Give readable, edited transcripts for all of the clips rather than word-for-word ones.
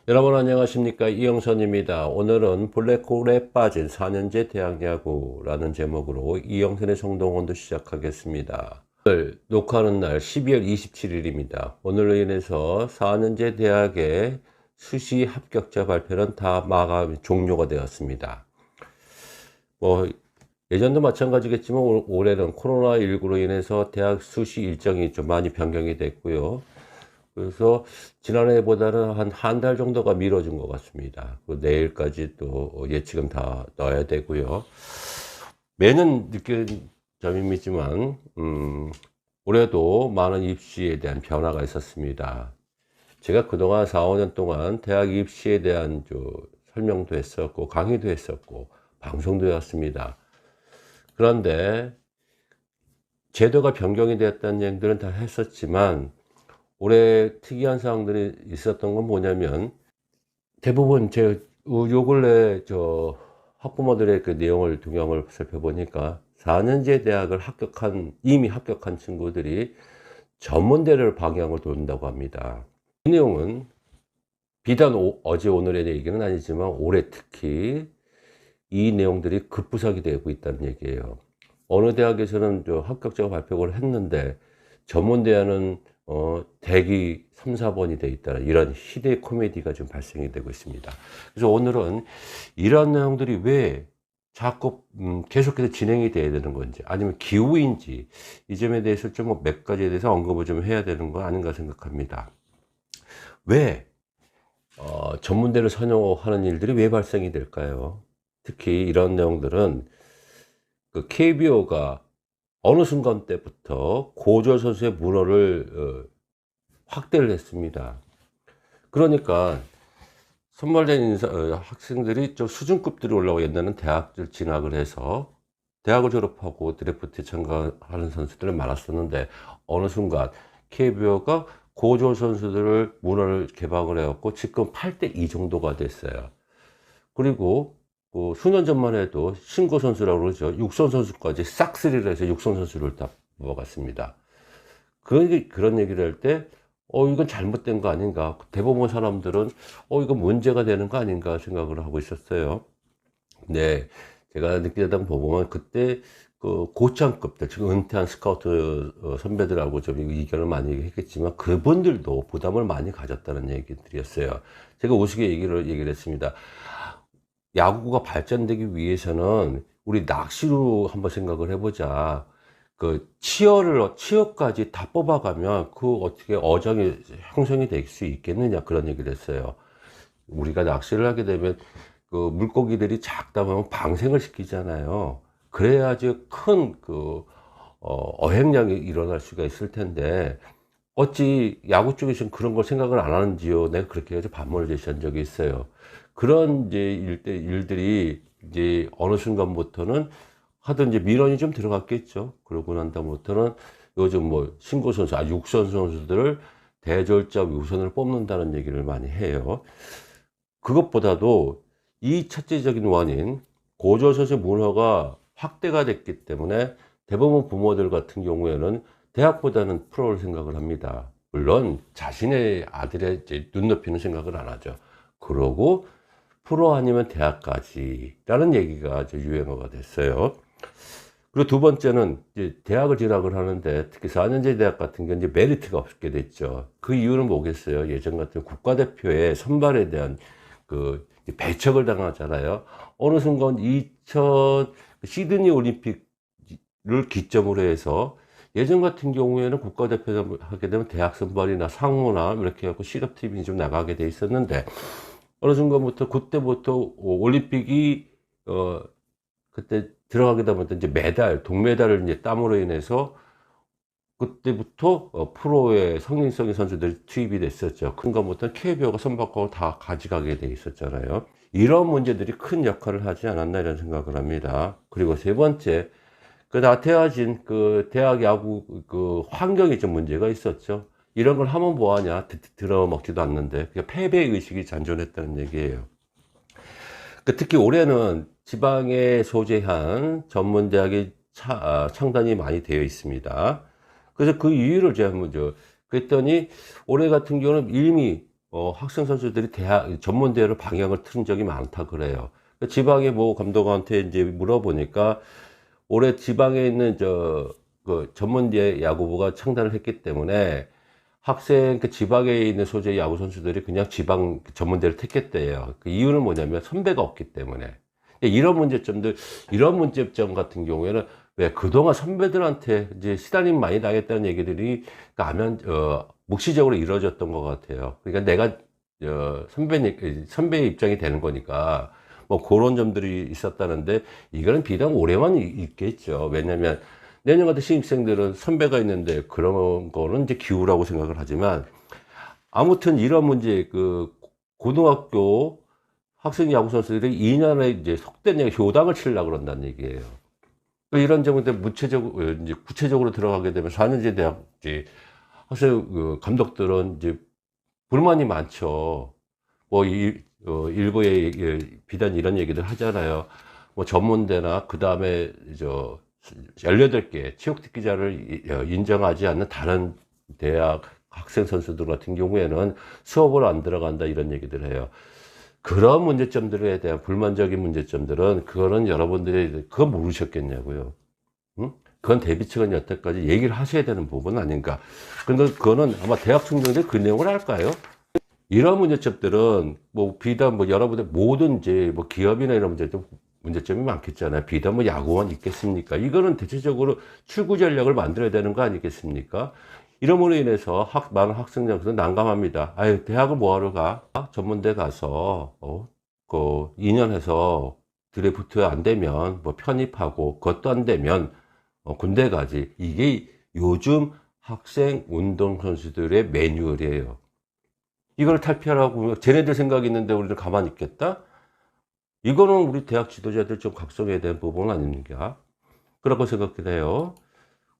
여러분 안녕하십니까, 이영선입니다. 오늘은 블랙홀에 빠진 4년제 대학야구라는 제목으로 이영선의 성동원도 시작하겠습니다. 오늘 녹화하는 날 12월 27일입니다. 오늘로 인해서 4년제 대학의 수시 합격자 발표는 다 마감이 종료가 되었습니다. 예전도 마찬가지겠지만 올해는 코로나19로 인해서 대학 수시 일정이 좀 많이 변경이 됐고요. 그래서 지난해보다는 한 달 정도가 미뤄진 것 같습니다. 내일까지 또 예측은 다 넣어야 되고요. 매년 느끼는 점이지만 올해도 많은 입시에 대한 변화가 있었습니다. 제가 그동안 4, 5년 동안 대학 입시에 대한 설명도 했었고 강의도 했었고 방송도 해왔습니다. 그런데 제도가 변경이 되었다는 얘기들은 다 했었지만 올해 특이한 사항들이 있었던 건 뭐냐면, 대부분 요 근래 학부모들의 그 내용을 동향을 살펴보니까 4년제 대학을 이미 합격한 친구들이 전문대를 방향을 돈다고 합니다. 이 내용은 비단 어제 오늘의 얘기는 아니지만 올해 특히 이 내용들이 급부상이 되고 있다는 얘기예요. 어느 대학에서는 합격자가 발표를 했는데 전문대학은 대기 3, 4번이 돼 있다는 이런 시대의 코미디가 좀 발생이 되고 있습니다. 그래서 오늘은 이런 내용들이 왜 자꾸 계속해서 진행이 돼야 되는 건지, 아니면 기후인지, 이 점에 대해서 좀 몇 가지에 대해서 언급을 좀 해야 되는 거 아닌가 생각합니다. 왜 전문대를 선호하는 일들이 왜 발생이 될까요? 특히 이런 내용들은 그 KBO가 어느 순간 때부터 고졸 선수의 문호를 확대를 했습니다. 그러니까 선발된 학생들이 좀 수준급들이 올라오고, 옛날에는 대학을 진학을 해서 대학을 졸업하고 드래프트에 참가하는 선수들은 많았었는데 어느 순간 KBO가 고졸 선수들을 문호를 개방을 해갖고 지금 8대2 정도가 됐어요. 그리고 수년 전만 해도 신고 선수라고 그러죠. 육선 선수까지 싹쓸이를 해서 육선 선수를 다 뽑아갔습니다. 그런 얘기를 할 때, 이건 잘못된 거 아닌가. 대부분 사람들은, 이거 문제가 되는 거 아닌가 생각을 하고 있었어요. 네. 제가 느끼다 보면 그때 그 고참급들, 지금 은퇴한 스카우트 선배들하고 좀 의견을 많이 했겠지만 그분들도 부담을 많이 가졌다는 얘기들이었어요. 제가 우스개 얘기를 했습니다. 야구가 발전되기 위해서는 우리 낚시로 한번 생각을 해보자. 치어까지 다 뽑아가면 어떻게 어장이 형성이 될 수 있겠느냐, 그런 얘기를 했어요. 우리가 낚시를 하게 되면 물고기들이 작다 보면 방생을 시키잖아요. 그래야지 큰 어획량이 일어날 수가 있을 텐데, 어찌 야구 쪽에서는 그런 걸 생각을 안 하는지요. 내가 그렇게 해서 반문을 제시한 적이 있어요. 그런 일들이 이제 어느 순간부터는 하던 이제 민원이 좀 들어갔겠죠. 그러고 난 다음부터는 요즘 신고 선수, 육선 선수들을 대졸자 우선을 뽑는다는 얘기를 많이 해요. 그것보다도 이 첫째적인 원인, 고졸 선수 문화가 확대가 됐기 때문에 대부분 부모들 같은 경우에는 대학보다는 프로를 생각을 합니다. 물론 자신의 아들의 눈높이는 생각을 안 하죠. 그러고 프로 아니면 대학까지 라는 얘기가 유행어가 됐어요. 그리고 두 번째는 이제 대학을 진학을 하는데 특히 4년제 대학 같은 경우 이제 메리트가 없게 됐죠. 그 이유는 뭐겠어요? 예전 같은 국가대표의 선발에 대한 배척을 당하잖아요. 어느 순간 시드니 올림픽을 기점으로 해서 예전 같은 경우에는 국가대표 하게 되면 대학 선발이나 상무나 이렇게 해갖고 실업팀이 좀 나가게 돼 있었는데, 어느 순간부터 그때부터 올림픽이 그때 들어가게 되면 이제 동메달을 이제 땀으로 인해서 그때부터 프로의 성인성의 선수들이 투입이 됐었죠. 큰 것부터 KBO가 선발권을 다 가져가게 돼 있었잖아요. 이런 문제들이 큰 역할을 하지 않았나 이런 생각을 합니다. 그리고 세 번째, 나태해진 대학 야구 환경이 좀 문제가 있었죠. 이런 걸 하면 뭐하냐, 들어먹지도 않는데 그게 패배 의식이 잔존했다는 얘기예요. 특히 올해는 지방에 소재한 전문대학이 창단이 많이 되어 있습니다. 그래서 그 이유를 제가 한번 그랬더니 올해 같은 경우는 이미 학생 선수들이 대학 전문대회로 방향을 틀은 적이 많다 그래요. 지방의 뭐 감독한테 이제 물어보니까 올해 지방에 있는 그 전문대 야구부가 창단을 했기 때문에 학생 그 지방에 있는 소재 야구 선수들이 그냥 지방 전문대를 택했대요. 그 이유는 뭐냐면 선배가 없기 때문에. 이런 문제점 같은 경우에는 왜 그동안 선배들한테 이제 시달림 많이 당했다는 얘기들이 묵시적으로 이루어졌던 것 같아요. 그러니까 내가 선배의 입장이 되는 거니까 뭐 그런 점들이 있었다는데 이거는 비단 올해만 있겠죠. 왜냐면 내년 같은 신입생들은 선배가 있는데 그런 거는 이제 기우라고 생각을 하지만 아무튼 이런 문제 그 고등학교 학생 야구 선수들이 2년에 이제 속된 효당을 치려고 그런다는 얘기예요. 이런 점인데 이제 구체적으로 들어가게 되면 4년제 대학 이제 학생 감독들은 이제 불만이 많죠. 뭐 일부의 비단 이런 얘기들 하잖아요. 뭐 전문대나 그 다음에 18개 체육특기자를 인정하지 않는 다른 대학 학생 선수들 같은 경우에는 수업을 안 들어간다 이런 얘기들 해요. 그런 문제점들에 대한 불만적인 문제점들은 그거는 여러분들이 그거 모르셨겠냐고요. 응? 그건 대비책은 여태까지 얘기를 하셔야 되는 부분 아닌가. 그런데 그거는 아마 대학 총장들이 그 내용을 할까요? 이런 문제점들은 뭐 비단 뭐 여러분들 모든 이제 뭐 기업이나 이런 문제점이 많겠잖아요. 비단 뭐 야구만 있겠습니까? 이거는 대체적으로 출구 전략을 만들어야 되는 거 아니겠습니까? 이러므로 인해서 많은 학생들은 난감합니다. 아유, 대학을 뭐하러 가? 전문대 가서, 그 2년 해서 드래프트 안 되면, 뭐 편입하고, 그것도 안 되면, 군대 가지. 이게 요즘 학생 운동선수들의 매뉴얼이에요. 이걸 탈피하라고, 쟤네들 생각이 있는데 우리는 가만히 있겠다? 이거는 우리 대학 지도자들 좀 각성해야 되는 부분 아닙니까? 그렇게 생각해요.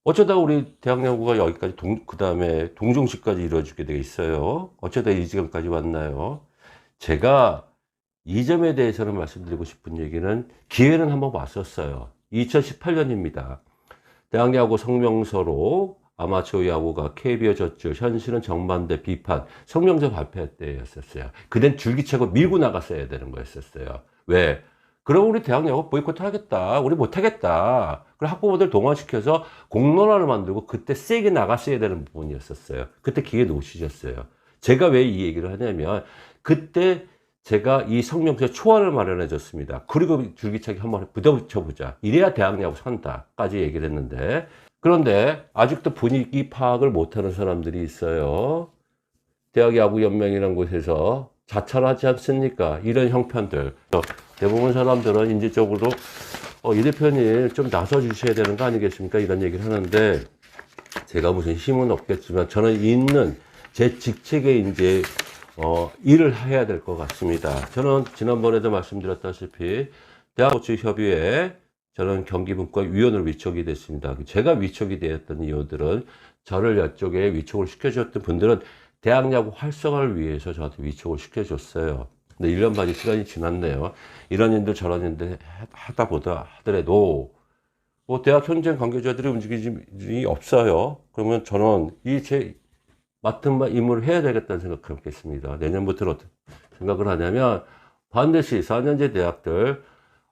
어쩌다 우리 대학 야구가 여기까지 그 다음에 동종시까지 이루어지게 돼 있어요. 어쩌다 이 지경까지 왔나요? 제가 이 점에 대해서는 말씀드리고 싶은 얘기는 기회는 한번 왔었어요. 2018년입니다. 대학 야구 성명서로 아마추어 야구가 KB어졌죠. 현실은 정반대 비판. 성명서 발표 때였었어요. 그땐 줄기차고 밀고 나갔어야 되는 거였었어요. 왜? 그럼 우리 대학 야구 보이콧 하겠다. 우리 못하겠다. 그럼 학부모들 동원시켜서 공론화를 만들고 그때 세게 나갔어야 되는 부분이었었어요. 그때 기회 놓치셨어요. 제가 왜 이 얘기를 하냐면 그때 제가 이 성명서에 초안을 마련해 줬습니다. 그리고 줄기차게 한번 붙여보자. 이래야 대학 야구 산다까지 얘기를 했는데 그런데 아직도 분위기 파악을 못하는 사람들이 있어요. 대학 야구연맹이라는 곳에서 자찰하지 않습니까? 이런 형편들. 대부분 사람들은 인지적으로 이 대표님 좀 나서 주셔야 되는 거 아니겠습니까? 이런 얘기를 하는데 제가 무슨 힘은 없겠지만 저는 있는 제 직책에 이제 일을 해야 될 것 같습니다. 저는 지난번에도 말씀드렸다시피 대학스포츠협의회 저는 경기분과위원으로 위촉이 됐습니다. 제가 위촉이 되었던 이유들은 저를 이쪽에 위촉을 시켜줬던 분들은 대학 야구 활성화를 위해서 저한테 위촉을 시켜줬어요. 근데 1년 반이 시간이 지났네요. 이런 일들 저런 일들 하더라도 뭐 대학 현장 관계자들이 움직임이 없어요. 그러면 저는 제 맡은 바 임무를 해야 되겠다는 생각을 갖겠습니다. 내년부터는 어떻게 생각을 하냐면 반드시 4년제 대학들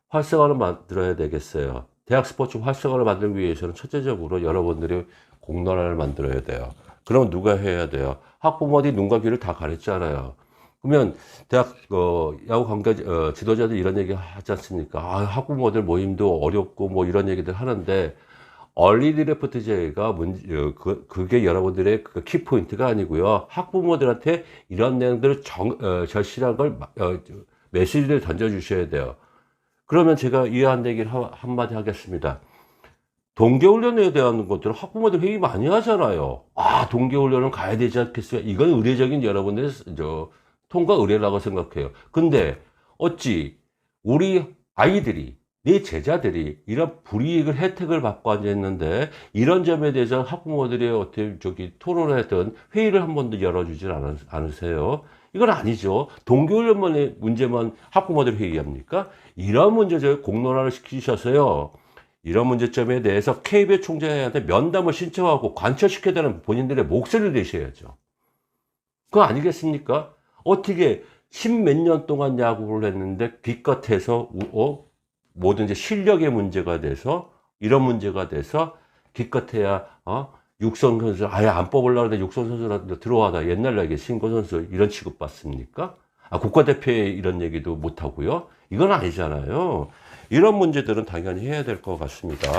활성화를 만들어야 되겠어요. 대학 스포츠 활성화를 만들기 위해서는 첫째적으로 여러분들이 공론화를 만들어야 돼요. 그럼 누가 해야 돼요? 학부모들이 눈과 귀를 다 가렸잖아요. 그러면 대학 야구 관계 지도자들 이런 얘기 하지 않습니까? 학부모들 모임도 어렵고 뭐 이런 얘기들 하는데 얼리 드래프트제가 그게 여러분들의 그 키포인트가 아니고요. 학부모들한테 이런 내용들을 절실한 걸 메시지를 던져주셔야 돼요. 그러면 제가 이해한 얘기를 한마디 하겠습니다. 동계훈련에 대한 것들은 학부모들 회의 많이 하잖아요. 동계훈련은 가야 되지 않겠어요? 이건 의례적인 여러분들의 통과 의례라고 생각해요. 근데 어찌 우리 아이들이 내 제자들이 이런 불이익을 혜택을 받고 앉아있는데 이런 점에 대해서 학부모들이 어떻게 토론을 했던 회의를 한 번도 열어주질 않으세요? 이건 아니죠. 동계훈련만의 문제만 학부모들이 회의합니까? 이런 문제를 공론화를 시키셔서요. 이런 문제점에 대해서 KBO 총재한테 면담을 신청하고 관철시켜야 되는 본인들의 목소리를 내셔야죠. 그거 아니겠습니까? 어떻게 십몇 년 동안 야구를 했는데 기껏해서 뭐든지 실력의 문제가 돼서 이런 문제가 돼서 기껏해야 육성 선수 아예 안 뽑으려고 하는데 육성 선수라도 들어와다 옛날에 이게 신고 선수 이런 취급받습니까? 국가대표에 이런 얘기도 못 하고요. 이건 아니잖아요. 이런 문제들은 당연히 해야 될 것 같습니다.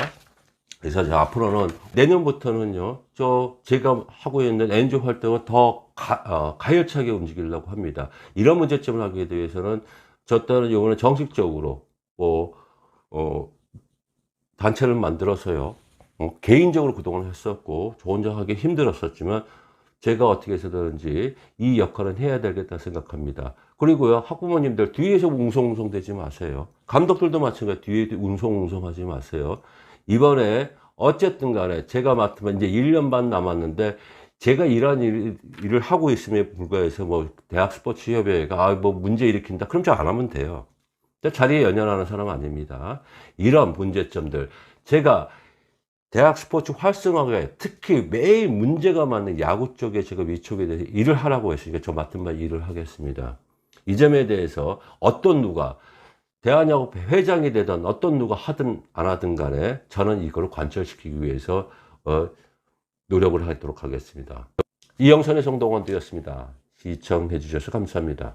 그래서 앞으로는 내년부터는요, 제가 하고 있는 NGO 활동을 더 가열차게 움직이려고 합니다. 이런 문제점을 하기 위해서는 저 때는 이번에 정식적으로 단체를 만들어서요, 개인적으로 그동안 했었고, 저 혼자 하기 힘들었었지만, 제가 어떻게 해서든지 이 역할은 해야 되겠다 생각합니다. 그리고요, 학부모님들 뒤에서 웅성웅성 되지 마세요. 감독들도 마찬가지 뒤에 웅성웅성 하지 마세요. 이번에 어쨌든 간에 제가 맡으면 이제 1년 반 남았는데, 제가 이런 일을 하고 있음에 불과해서 뭐 대학 스포츠 협회가 뭐 문제 일으킨다 그럼 저 안 하면 돼요. 자리에 연연하는 사람 아닙니다. 이런 문제점들 제가 대학 스포츠 활성화에 특히 매일 문제가 많은 야구 쪽에 제가 위촉에 대해서 일을 하라고 했으니까 저 맡은 바 일을 하겠습니다. 이 점에 대해서 어떤 누가 대한야구회 회장이 되든 어떤 누가 하든 안 하든 간에 저는 이걸 관철시키기 위해서 노력을 하도록 하겠습니다. 이영선의 성동원 되었습니다. 시청해 주셔서 감사합니다.